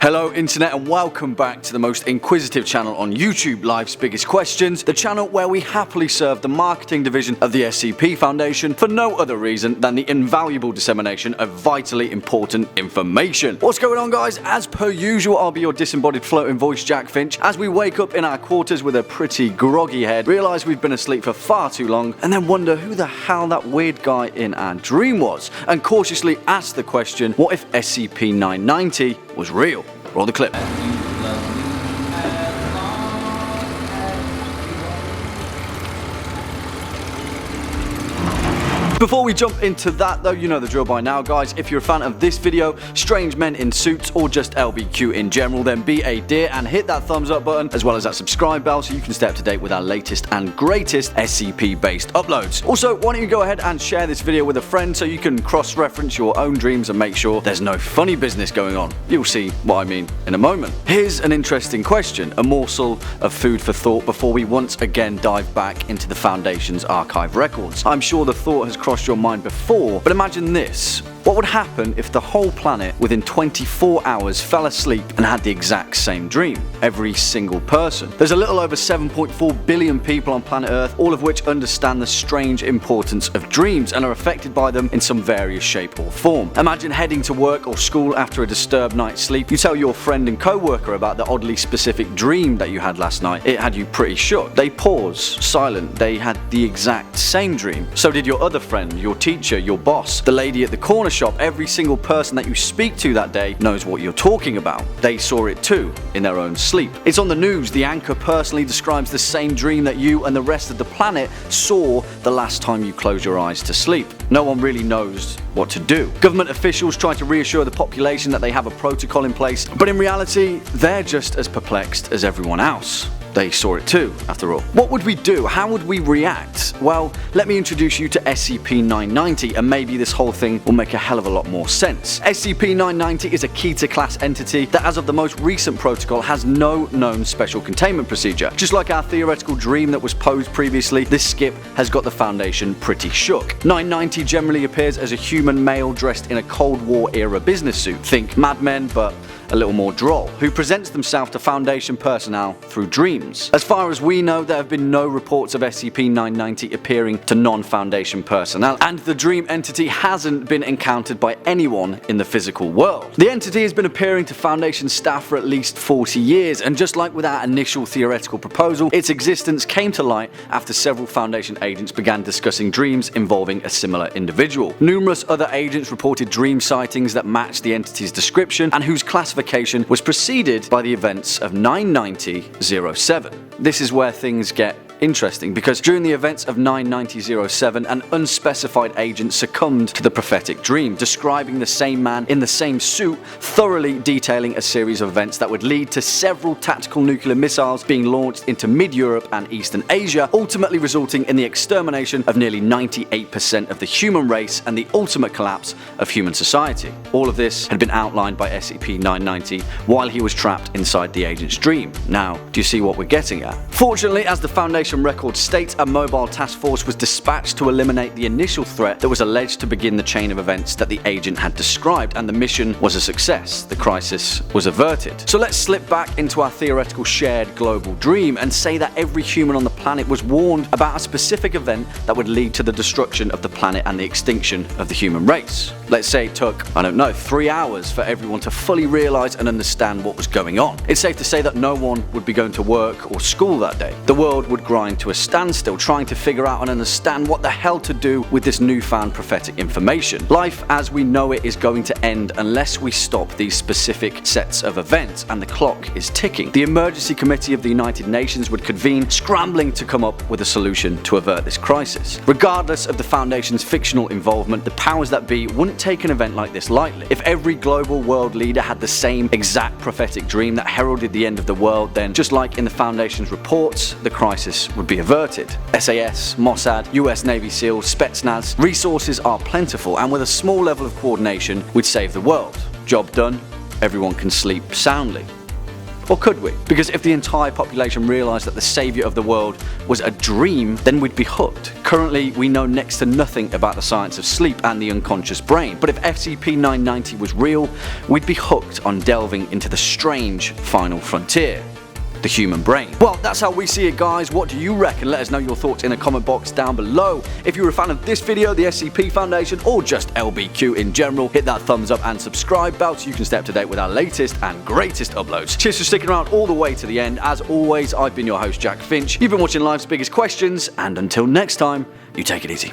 Hello internet and welcome back to the most inquisitive channel on YouTube, Life's Biggest Questions, the channel where we happily serve the marketing division of the SCP Foundation for no other reason than the invaluable dissemination of vitally important information. What's going on guys? As per usual, I'll be your disembodied floating voice Jack Finch as we wake up in our quarters with a pretty groggy head, realise we've been asleep for far too long, and then wonder who the hell that weird guy in our dream was, and cautiously ask the question, what if SCP-990 was real? Roll the clip. Before we jump into that though, you know the drill by now guys. If you're a fan of this video, strange men in suits, or just LBQ in general, then be a dear and hit that thumbs up button as well as that subscribe bell so you can stay up to date with our latest and greatest SCP based uploads. Also, why don't you go ahead and share this video with a friend so you can cross-reference your own dreams and make sure there's no funny business going on. You'll see what I mean in a moment. Here's an interesting question, a morsel of food for thought before we once again dive back into the Foundation's archive records. I'm sure the thought has crossed your mind before, but imagine this. What would happen if the whole planet within 24 hours fell asleep and had the exact same dream? Every single person. There's a little over 7.4 billion people on planet Earth, all of which understand the strange importance of dreams and are affected by them in some various shape or form. Imagine heading to work or school after a disturbed night's sleep. You tell your friend and co-worker about the oddly specific dream that you had last night. It had you pretty shook. They pause, silent. They had the exact same dream. So did your other friend, your teacher, your boss, the lady at the corner shop. Every single person that you speak to that day knows what you're talking about. They saw it too, in their own sleep. It's on the news. The anchor personally describes the same dream that you and the rest of the planet saw the last time you closed your eyes to sleep. No one really knows what to do. Government officials try to reassure the population that they have a protocol in place, but in reality, they're just as perplexed as everyone else. They saw it too, after all. What would we do? How would we react? Well, let me introduce you to SCP-990 and maybe this whole thing will make a hell of a lot more sense. SCP-990 is a Keter-class entity that as of the most recent protocol has no known special containment procedure. Just like our theoretical dream that was posed previously, this skip has got the Foundation pretty shook. 990 generally appears as a human male dressed in a Cold War era business suit. Think Mad Men, but a little more droll, who presents themselves to Foundation personnel through dreams. As far as we know, there have been no reports of SCP-990 appearing to non-Foundation personnel, and the dream entity hasn't been encountered by anyone in the physical world. The entity has been appearing to Foundation staff for at least 40 years, and just like with our initial theoretical proposal, its existence came to light after several Foundation agents began discussing dreams involving a similar individual. Numerous other agents reported dream sightings that matched the entity's description and whose classification was preceded by the events of 990-07. This is where things get interesting, because during the events of 990-07, an unspecified agent succumbed to the prophetic dream, describing the same man in the same suit, thoroughly detailing a series of events that would lead to several tactical nuclear missiles being launched into mid-Europe and Eastern Asia, ultimately resulting in the extermination of nearly 98% of the human race and the ultimate collapse of human society. All of this had been outlined by SCP-990 while he was trapped inside the agent's dream. Now, do you see what we're getting at? Fortunately, as the Foundation records state, a mobile task force was dispatched to eliminate the initial threat that was alleged to begin the chain of events that the agent had described, and the mission was a success. The crisis was averted. So let's slip back into our theoretical shared global dream and say that every human on the planet was warned about a specific event that would lead to the destruction of the planet and the extinction of the human race. Let's say it took, 3 hours for everyone to fully realize and understand what was going on. It's safe to say that no one would be going to work or school that day. The world would grind to a standstill, trying to figure out and understand what the hell to do with this newfound prophetic information. Life as we know it is going to end unless we stop these specific sets of events, and the clock is ticking. The Emergency Committee of the United Nations would convene, scrambling to come up with a solution to avert this crisis. Regardless of the Foundation's fictional involvement, the powers that be wouldn't take an event like this lightly. If every global world leader had the same exact prophetic dream that heralded the end of the world, then just like in the Foundation's reports, the crisis would be averted. SAS, Mossad, US Navy SEALs, Spetsnaz, resources are plentiful, and with a small level of coordination, we'd save the world. Job done, everyone can sleep soundly. Or could we? Because if the entire population realised that the saviour of the world was a dream, then we'd be hooked. Currently, we know next to nothing about the science of sleep and the unconscious brain, but if SCP-990 was real, we'd be hooked on delving into the strange final frontier. The human brain. Well, that's how we see it, guys. What do you reckon? Let us know your thoughts in a comment box down below. If you're a fan of this video, the SCP Foundation, or just LBQ in general, hit that thumbs up and subscribe bell so you can stay up to date with our latest and greatest uploads. Cheers for sticking around all the way to the end. As always, I've been your host, Jack Finch. You've been watching Life's Biggest Questions, and until next time, you take it easy.